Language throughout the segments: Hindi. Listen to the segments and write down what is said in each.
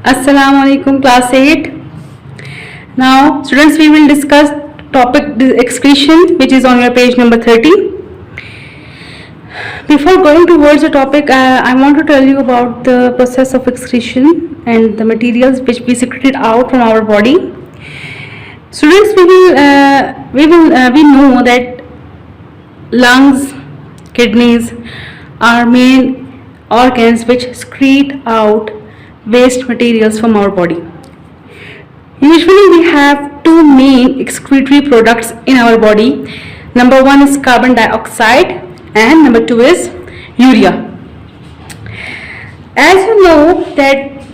Assalamu alaikum, class 8. Now, students, we will discuss topic excretion, which is on your page number 30. Before going towards the topic, I want to tell you about the process of excretion and the materials which we secreted out from our body. Students, we know that lungs, kidneys are main organs which excrete out waste materials from our body. Usually we have two main excretory products in our body. Number one is carbon dioxide and number two is urea. As you know that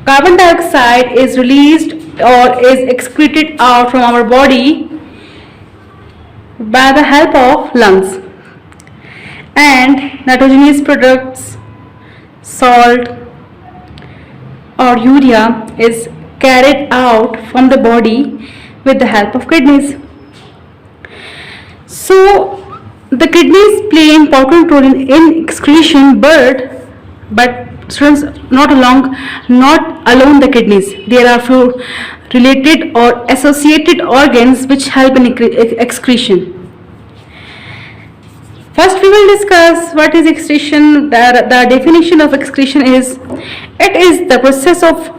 carbon dioxide is released or is excreted out from our body by the help of lungs, and nitrogenous products, salt or urea is carried out from the body with the help of kidneys. So the kidneys play an important role in excretion, but students, not alone the kidneys. There are few related or associated organs which help in excretion. First, we will discuss what is excretion. The definition of excretion is, it is the process of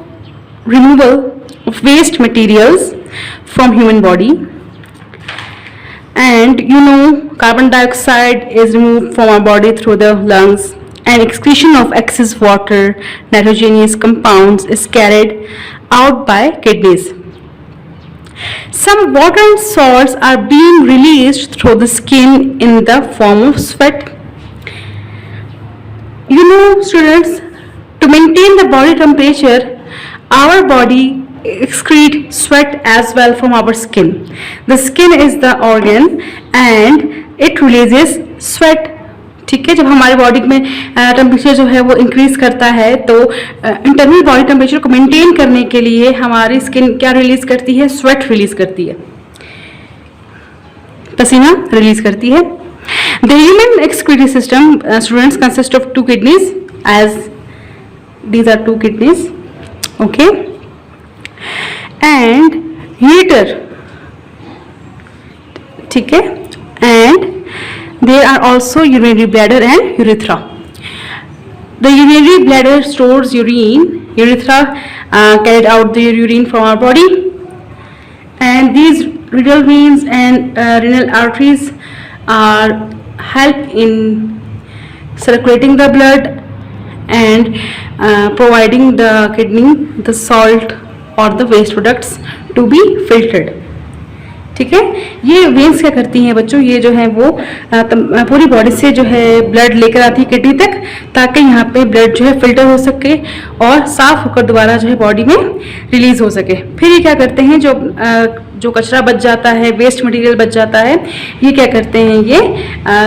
removal of waste materials from human body. And you know, carbon dioxide is removed from our body through the lungs, and excretion of excess water, nitrogenous compounds is carried out by kidneys. Some water and salts are being released through the skin in the form of sweat. You know, students, to maintain the body temperature, our body excrete sweat as well from our skin. The skin is the organ and it releases sweat. ठीक है, जब हमारे बॉडी में टेम्परेचर जो है वो इंक्रीज करता है तो इंटरनल बॉडी टेम्परेचर को मेंटेन करने के लिए हमारी स्किन क्या रिलीज करती है? स्वेट रिलीज करती है, पसीना रिलीज करती है. The human excretory system students consist of two kidneys, as these are two kidneys, okay, and ureter, ठीक है, and there are also urinary bladder and urethra. The urinary bladder stores urine, urethra carried out the urine from our body, and these renal veins and renal arteries are help in circulating the blood and providing the kidney the salt or the waste products to be filtered. ठीक है, ये वेन्स क्या करती हैं बच्चों? ये जो है वो पूरी बॉडी से जो है ब्लड लेकर आती है किडनी तक, ताकि यहाँ पे ब्लड जो है फिल्टर हो सके और साफ होकर दोबारा जो है बॉडी में रिलीज हो सके. फिर ये क्या करते हैं, जो कचरा बच जाता है, वेस्ट मटेरियल बच जाता है, ये क्या करते हैं, ये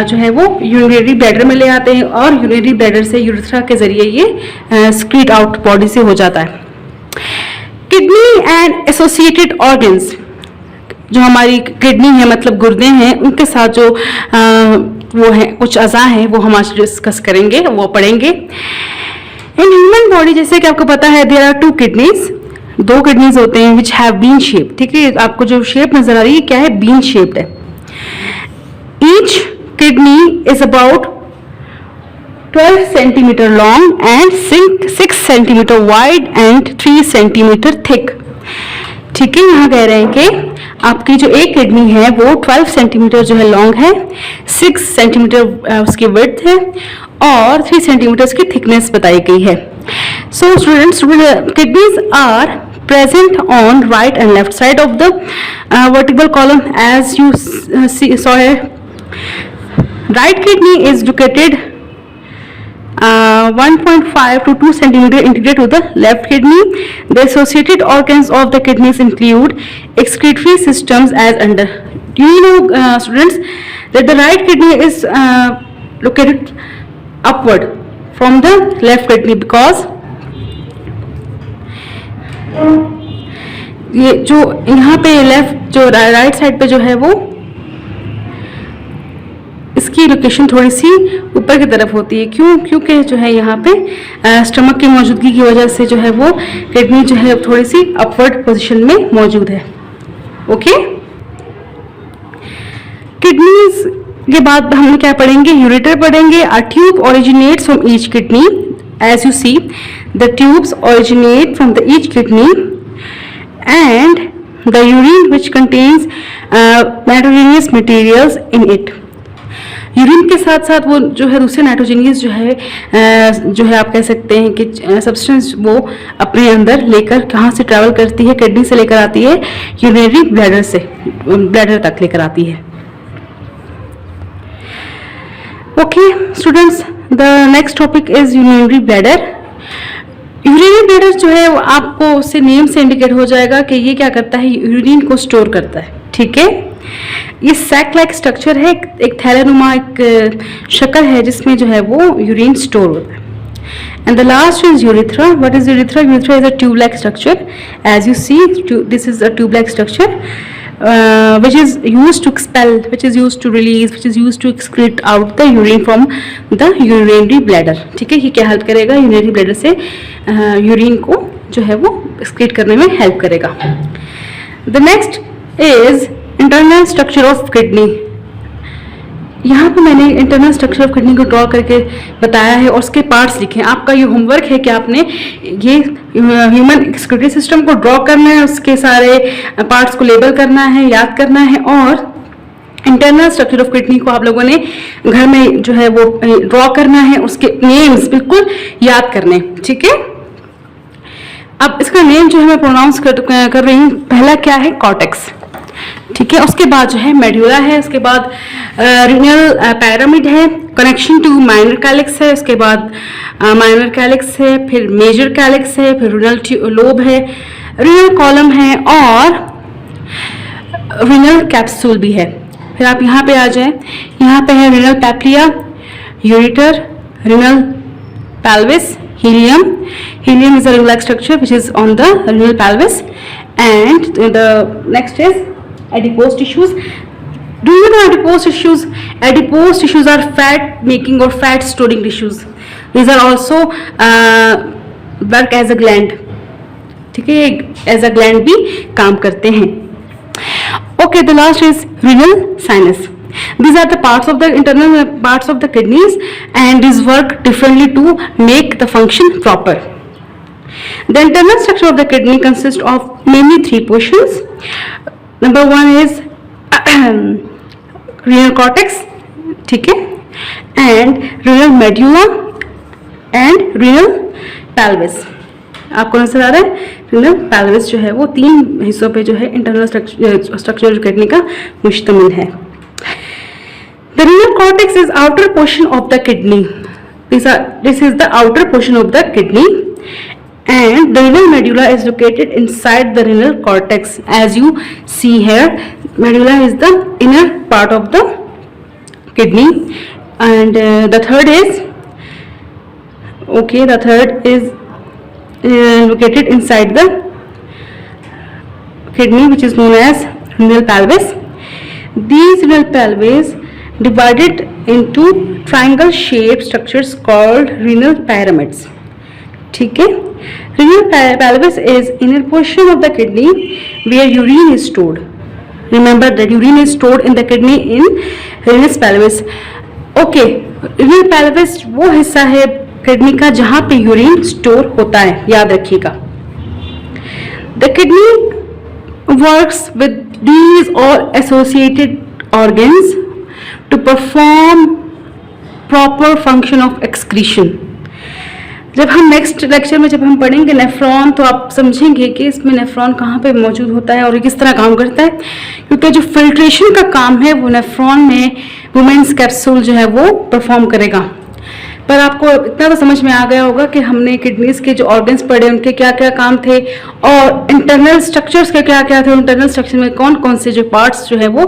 जो है वो यूरिनरी ब्लैडर में ले आते हैं और यूरिनरी ब्लैडर से यूरेथ्रा के जरिए ये स्क्रीट आउट बॉडी से हो जाता है. किडनी एंड एसोसिएटेड ऑर्गन्स, जो हमारी किडनी है मतलब गुर्दे हैं, उनके साथ जो वो है कुछ अज़ा हैं वो हम आज डिस्कस करेंगे, वो पढ़ेंगे. इन ह्यूमन बॉडी, जैसे कि आपको पता है, देयर आर टू किडनीज, दो किडनीज होते हैं विच हैव बीन शेप. ठीक है, आपको जो शेप नजर आ रही है क्या है? बीन शेप्ड है. Each kidney is about 12 centimetre long and 6 centimetre wide and 3 centimetre thick. ठीक है, यहाँ कह रहे हैं कि आपकी जो एक किडनी है वो 12 सेंटीमीटर जो है लॉन्ग है, 6 सेंटीमीटर उसकी विड्थ है और 3 सेंटीमीटर उसकी थिकनेस बताई गई है. So students, kidneys are present on right and left side of the vertebral column, as you saw here. Right kidney is located 1.5 to 2 centimeter integrated to the left kidney. The associated organs of the kidneys include excretory systems as under. Do you know, students, that the right kidney is located upward from the left kidney, because ये जो यहाँ पे लेफ्ट जो राइट साइड पे जो है वो इसकी लोकेशन थोड़ी सी ऊपर की तरफ होती है। क्यों? क्योंकि जो है यहाँ पे स्टमक की मौजूदगी की वजह से जो है वो किडनी जो है थोड़ी सी अपवर्ड पोजीशन में मौजूद है। ओके, किडनीज के बाद हम क्या पढ़ेंगे? यूरेटर पढ़ेंगे। A tube originates from each kidney. As you see the tubes originate from the each kidney and the urine which contains nitrogenous materials in it. Urine के साथ साथ वो जो है दूसरे नाइट्रोजीनियस जो है आप कह सकते हैं कि सब्सटेंस वो अपने अंदर लेकर कहाँ से ट्रैवल करती है? किडनी से लेकर आती है, यूरिनरी ब्लैडर से ब्लैडर तक लेकर आती है। Okay students, the next topic is urinary bladder. Urinary bladder जो है वो आपको उससे नेम से इंडिकेट हो जाएगा कि ये क्या करता है? यूरिन को स्टोर करता है। ठीक है, ये सैक लाइक स्ट्रक्चर है, एक थैलानुमा एक शक्ल है जिसमें जो है वो यूरिन स्टोर होता है। And the last is urethra. What is urethra? Urethra is a tube like structure. As you see this is a tube like structure which is used to expel, which is used to release, which is used to excrete out the urine from the urinary bladder. ठीक है, ये क्या हेल्प करेगा? यूरिनरी ब्लैडर से यूरिन को जो है वो एक्सक्रीट करने में हेल्प करेगा। The next is internal structure of kidney. यहाँ पे मैंने इंटरनल स्ट्रक्चर ऑफ किडनी को ड्रॉ करके बताया है और उसके पार्ट्स लिखे हैं। आपका ये होमवर्क है कि आपने ये ह्यूमन एक्सक्रीटरी सिस्टम को ड्रॉ करना है, उसके सारे पार्ट्स को लेबल करना है, याद करना है, और इंटरनल स्ट्रक्चर ऑफ किडनी को आप लोगों ने घर में जो है वो ड्रॉ करना है, उसके नेम्स बिल्कुल याद करने। ठीक है, अब इसका नेम जो है मैं प्रोनाउंस कर रही हूँ। पहला क्या है? कॉर्टेक्स। ठीक है, उसके बाद जो है मेड्यूला है, उसके बाद रीनल पैरामिड है, कनेक्शन टू माइनर कैलिक्स है, उसके बाद माइनर कैलिक्स है, फिर मेजर कैलिक्स है, फिर रीनल लोब है, रीनल कॉलम है और रीनल कैप्सूल भी है। फिर आप यहाँ पे आ जाएं, यहाँ पे है renal papilla, ureter, renal pelvis, helium. Helium is a ring-like structure which is on the renal pelvis, and the next is adipose tissues. Do you know adipose tissues? Adipose tissues are fat making or fat storing tissues. These are also work as a gland. ठीक है, एज अ ग्लैंड भी काम करते हैं। Okay, the last is renal sinus. These are the parts of the internal parts of the kidneys, and these work differently to make the function proper. The internal structure of the kidney consists of mainly three portions. Number one is renal cortex, ठीक है, and renal medulla and renal pelvis. आपको नजर आ रहा है? रिनल पैल्विस जो है वो तीन हिस्सों पे जो है इंटरनल स्ट्रक्चर किडनी का मुश्तमिल है। The renal cortex is outer portion of the kidney. This is the outer portion of the kidney, and the renal medulla is located inside the renal cortex. As you see here, medulla is the inner part of the kidney, and the third is located inside the kidney, which is known as renal pelvis. These renal pelvis divided into triangle shaped structures called renal pyramids. ठीक है, renal pelvis is inner portion of the kidney where urine is stored. Remember that urine is stored in the kidney in renal pelvis. Okay, renal pelvis वो हिस्सा है किडनी का जहां पे यूरिन स्टोर होता है, याद रखिएगा। The kidney works with these और associated organs to perform proper function of excretion. जब हम नेक्स्ट लेक्चर में जब हम पढ़ेंगे नेफ्रॉन, तो आप समझेंगे कि इसमें नेफ्रॉन कहाँ पे मौजूद होता है और किस तरह काम करता है, क्योंकि जो फिल्ट्रेशन का काम है वो नेफ्रॉन में वुमेन्स कैप्सूल जो है वो परफॉर्म करेगा। पर आपको इतना तो समझ में आ गया होगा कि हमने किडनीज के जो ऑर्गन्स पढ़े उनके क्या क्या काम थे और इंटरनल स्ट्रक्चर्स के क्या क्या थे, इंटरनल स्ट्रक्चर में कौन कौन से जो पार्ट्स जो है वो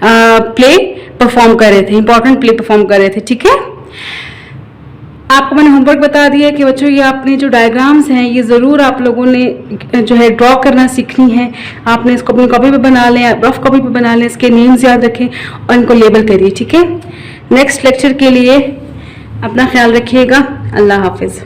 प्ले परफॉर्म कर रहे थे, इंपॉर्टेंट प्ले परफॉर्म कर रहे थे। ठीक है, आपको मैंने होमवर्क बता दिया कि बच्चों ये आपने जो डायग्राम्स हैं ये ज़रूर आप लोगों ने जो है ड्रॉ करना सीखनी है। आपने इसको अपनी कॉपी पे बना लें, रफ कॉपी पे बना लें, इसके नेम्स याद रखें और इनको लेबल करिए। ठीक है, नेक्स्ट लेक्चर के लिए अपना ख्याल रखिएगा। अल्लाह हाफिज़।